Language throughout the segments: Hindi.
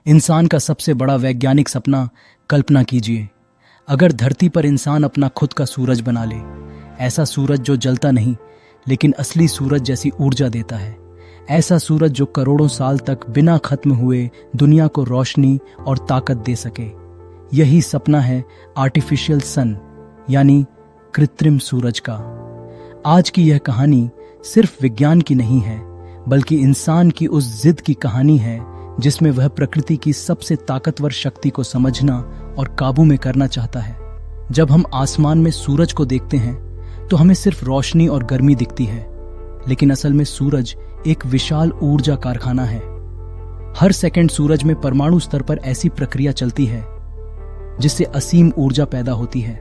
इंसान का सबसे बड़ा वैज्ञानिक सपना, कल्पना कीजिए, अगर धरती पर इंसान अपना खुद का सूरज बना ले, ऐसा सूरज जो जलता नहीं लेकिन असली सूरज जैसी ऊर्जा देता है, ऐसा सूरज जो करोड़ों साल तक बिना खत्म हुए दुनिया को रोशनी और ताकत दे सके। यही सपना है आर्टिफिशियल सन यानी कृत्रिम सूरज का। आज की यह कहानी सिर्फ विज्ञान की नहीं है, बल्कि इंसान की उस जिद की कहानी है जिसमें वह प्रकृति की सबसे ताकतवर शक्ति को समझना और काबू में करना चाहता है। जब हम आसमान में सूरज को देखते हैं तो हमें सिर्फ रोशनी और गर्मी दिखती है, लेकिन असल में सूरज एक विशाल ऊर्जा कारखाना है। हर सेकंड सूरज में परमाणु स्तर पर ऐसी प्रक्रिया चलती है जिससे असीम ऊर्जा पैदा होती है।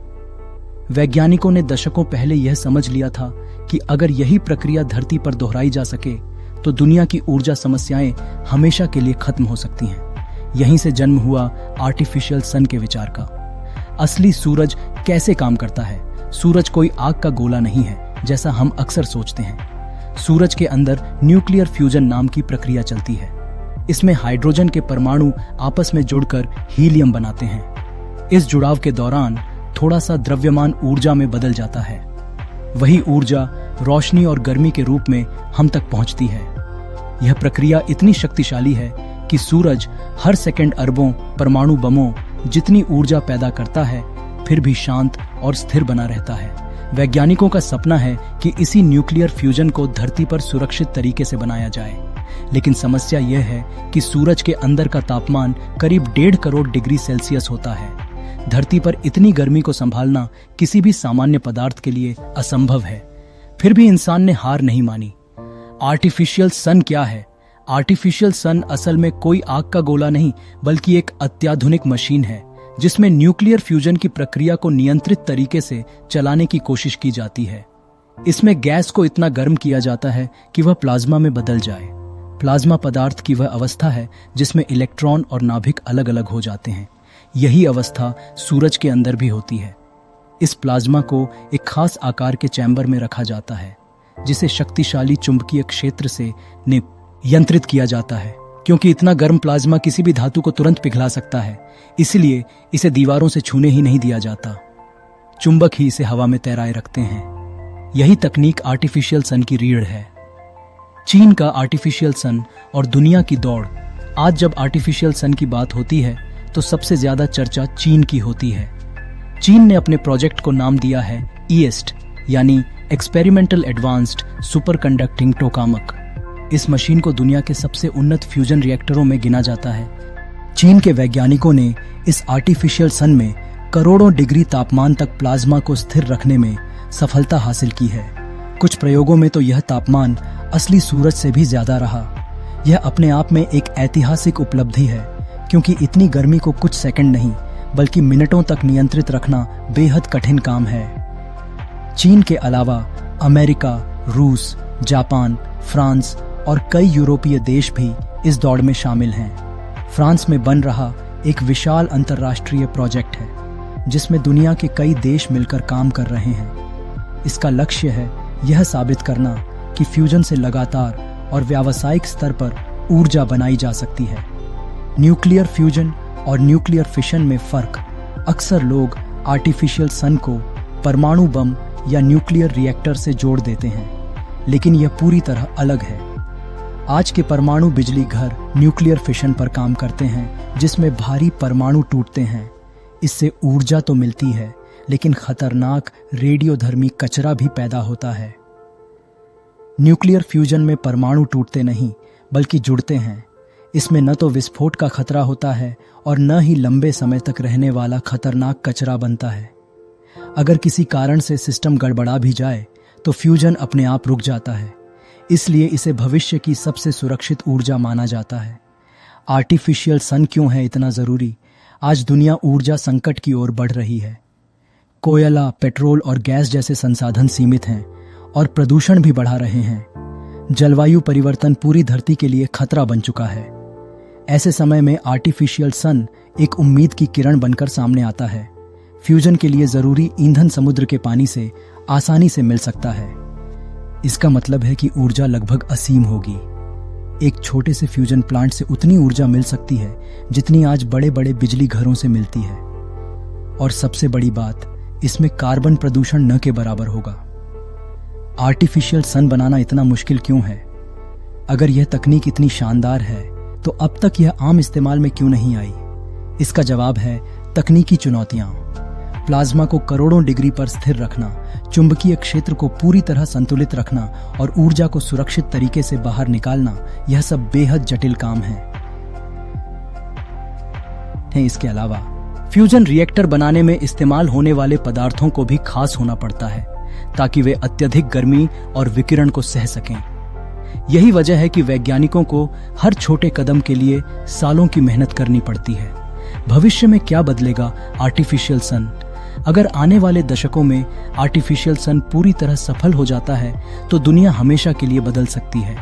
वैज्ञानिकों ने दशकों पहले यह समझ लिया था कि अगर यही प्रक्रिया धरती पर दोहराई जा सके तो दुनिया की ऊर्जा समस्याएं हमेशा के लिए खत्म हो सकती हैं। यहीं से जन्म हुआ आर्टिफिशियल सन के विचार का। असली सूरज कैसे काम करता है? सूरज कोई आग का गोला नहीं है जैसा हम अक्सर सोचते हैं। सूरज के अंदर न्यूक्लियर फ्यूजन नाम की प्रक्रिया चलती है। इसमें हाइड्रोजन के परमाणु आपस में जुड़कर हीलियम बनाते हैं। इस जुड़ाव के दौरान थोड़ा सा द्रव्यमान ऊर्जा में बदल जाता है। वही ऊर्जा रोशनी और गर्मी के रूप में हम तक पहुंचती है। यह प्रक्रिया इतनी शक्तिशाली है कि सूरज हर सेकंड अरबों परमाणु बमों जितनी ऊर्जा पैदा करता है, फिर भी शांत और स्थिर बना रहता है। वैज्ञानिकों का सपना है कि इसी न्यूक्लियर फ्यूजन को धरती पर सुरक्षित तरीके से बनाया जाए, लेकिन समस्या यह है कि सूरज के अंदर का तापमान करीब 1.5 करोड़ डिग्री सेल्सियस होता है। धरती पर इतनी गर्मी को संभालना किसी भी सामान्य पदार्थ के लिए असंभव है। फिर भी इंसान ने हार नहीं मानी। आर्टिफिशियल सन क्या है? आर्टिफिशियल सन असल में कोई आग का गोला नहीं, बल्कि एक अत्याधुनिक मशीन है जिसमें न्यूक्लियर फ्यूजन की प्रक्रिया को नियंत्रित तरीके से चलाने की कोशिश की जाती है। इसमें गैस को इतना गर्म किया जाता है कि वह प्लाज्मा में बदल जाए। प्लाज्मा पदार्थ की वह अवस्था है जिसमें इलेक्ट्रॉन और नाभिक अलग अलग हो जाते हैं। यही अवस्था सूरज के अंदर भी होती है। इस प्लाज्मा को एक खास आकार के चैम्बर में रखा जाता है, जिसे शक्तिशाली चुंबकीय क्षेत्र से नियंत्रित किया जाता है। क्योंकि इतना गर्म प्लाज्मा किसी भी धातु को तुरंत पिघला सकता है, इसलिए इसे दीवारों से छूने ही नहीं दिया जाता। चुंबक ही इसे हवा में तैराए रखते हैं। यही तकनीक आर्टिफिशियल सन की रीढ़ है। चीन का आर्टिफिशियल सन और दुनिया की दौड़। आज जब आर्टिफिशियल सन की बात होती है तो सबसे ज्यादा चर्चा चीन की होती है। चीन ने अपने प्रोजेक्ट को नाम दिया है ईएस्ट यानी experimental advanced super conducting tokamak. इस मशीन को दुनिया के सबसे उन्नत फ्यूजन रिएक्टरों में गिना जाता है। चीन के वैज्ञानिकों ने इस आर्टिफिशियल सन में करोड़ों डिग्री तापमान तक प्लाज्मा को स्थिर रखने में सफलता हासिल की है। कुछ प्रयोगों में तो यह तापमान असली सूरज से भी ज्यादा रहा। यह अपने आप में एक ऐतिहासिक उपलब्धि है, क्योंकि इतनी गर्मी को कुछ सेकंड नहीं बल्कि मिनटों तक नियंत्रित रखना बेहद कठिन काम है। चीन के अलावा अमेरिका, रूस, जापान, फ्रांस और कई यूरोपीय देश भी इस दौड़ में शामिल हैं। फ्रांस में बन रहा एक विशाल अंतर्राष्ट्रीय प्रोजेक्ट है जिसमें दुनिया के कई देश मिलकर काम कर रहे हैं। इसका लक्ष्य है यह साबित करना कि फ्यूजन से लगातार और व्यावसायिक स्तर पर ऊर्जा बनाई जा सकती है। न्यूक्लियर फ्यूजन और न्यूक्लियर फिशन में फर्क। अक्सर लोग आर्टिफिशियल सन को परमाणु बम या न्यूक्लियर रिएक्टर से जोड़ देते हैं, लेकिन यह पूरी तरह अलग है। आज के परमाणु बिजली घर न्यूक्लियर फिशन पर काम करते हैं, जिसमें भारी परमाणु टूटते हैं। इससे ऊर्जा तो मिलती है, लेकिन खतरनाक रेडियोधर्मी कचरा भी पैदा होता है। न्यूक्लियर फ्यूजन में परमाणु टूटते नहीं बल्कि जुड़ते हैं। इसमें न तो विस्फोट का खतरा होता है और न ही लंबे समय तक रहने वाला खतरनाक कचरा बनता है। अगर किसी कारण से सिस्टम गड़बड़ा भी जाए तो फ्यूजन अपने आप रुक जाता है। इसलिए इसे भविष्य की सबसे सुरक्षित ऊर्जा माना जाता है। आर्टिफिशियल सन क्यों है इतना जरूरी? आज दुनिया ऊर्जा संकट की ओर बढ़ रही है। कोयला, पेट्रोल और गैस जैसे संसाधन सीमित हैं और प्रदूषण भी बढ़ा रहे हैं। जलवायु परिवर्तन पूरी धरती के लिए खतरा बन चुका है। ऐसे समय में आर्टिफिशियल सन एक उम्मीद की किरण बनकर सामने आता है। फ्यूजन के लिए जरूरी ईंधन समुद्र के पानी से आसानी से मिल सकता है। इसका मतलब है कि ऊर्जा लगभग असीम होगी। एक छोटे से फ्यूजन प्लांट से उतनी ऊर्जा मिल सकती है जितनी आज बड़े बड़े बिजली घरों से मिलती है। और सबसे बड़ी बात, इसमें कार्बन प्रदूषण न के बराबर होगा। आर्टिफिशियल सन बनाना इतना मुश्किल क्यों है? अगर यह तकनीक इतनी शानदार है तो अब तक यह आम इस्तेमाल में क्यों नहीं आई? इसका जवाब है तकनीकी चुनौतियां। प्लाज्मा को करोड़ों डिग्री पर स्थिर रखना, चुंबकीय क्षेत्र को पूरी तरह संतुलित रखना और ऊर्जा को सुरक्षित तरीके से बाहर निकालना, यह सब बेहद जटिल काम है। इसके अलावा फ्यूजन रिएक्टर बनाने में इस्तेमाल होने वाले पदार्थों को भी खास होना पड़ता है ताकि वे अत्यधिक गर्मी और विकिरण को सह सकें। यही वजह है कि वैज्ञानिकों को हर छोटे कदम के लिए सालों की मेहनत करनी पड़ती है। भविष्य में क्या बदलेगा आर्टिफिशियल सन? अगर आने वाले दशकों में आर्टिफिशियल सन पूरी तरह सफल हो जाता है तो दुनिया हमेशा के लिए बदल सकती है।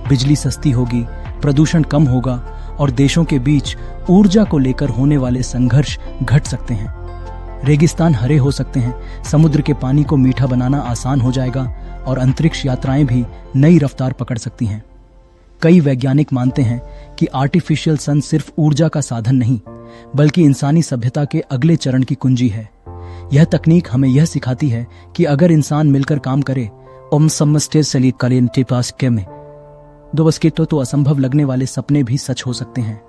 बिजली सस्ती होगी, प्रदूषण कम होगा और देशों के बीच ऊर्जा को लेकर होने वाले संघर्ष घट सकते हैं। रेगिस्तान हरे हो सकते हैं, समुद्र के पानी को मीठा बनाना आसान हो जाएगा और अंतरिक्ष यात्राएं भी नई रफ्तार पकड़ सकती हैं। कई वैज्ञानिक मानते हैं कि आर्टिफिशियल सन सिर्फ ऊर्जा का साधन नहीं, बल्कि इंसानी सभ्यता के अगले चरण की कुंजी है। यह तकनीक हमें यह सिखाती है कि अगर इंसान मिलकर काम करे, तो असंभव लगने वाले सपने भी सच हो सकते हैं।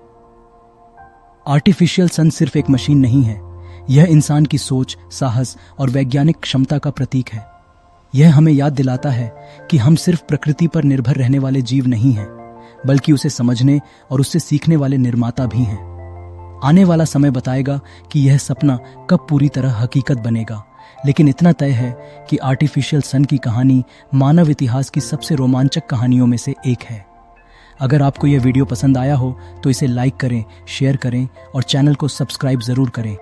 आर्टिफिशियल सन सिर्फ एक मशीन नहीं है, यह इंसान की सोच, साहस और वैज्ञानिक क्षमता का प्रतीक है। यह हमें याद दिलाता है कि हम सिर्फ प्रकृति पर निर्भर रहने वाले जीव नहीं हैं, बल्कि उसे समझने और उससे सीखने वाले निर्माता भी हैं। आने वाला समय बताएगा कि यह सपना कब पूरी तरह हकीकत बनेगा, लेकिन इतना तय है कि आर्टिफिशियल सन की कहानी मानव इतिहास की सबसे रोमांचक कहानियों में से एक है। अगर आपको यह वीडियो पसंद आया हो तो इसे लाइक करें, शेयर करें और चैनल को सब्सक्राइब जरूर करें।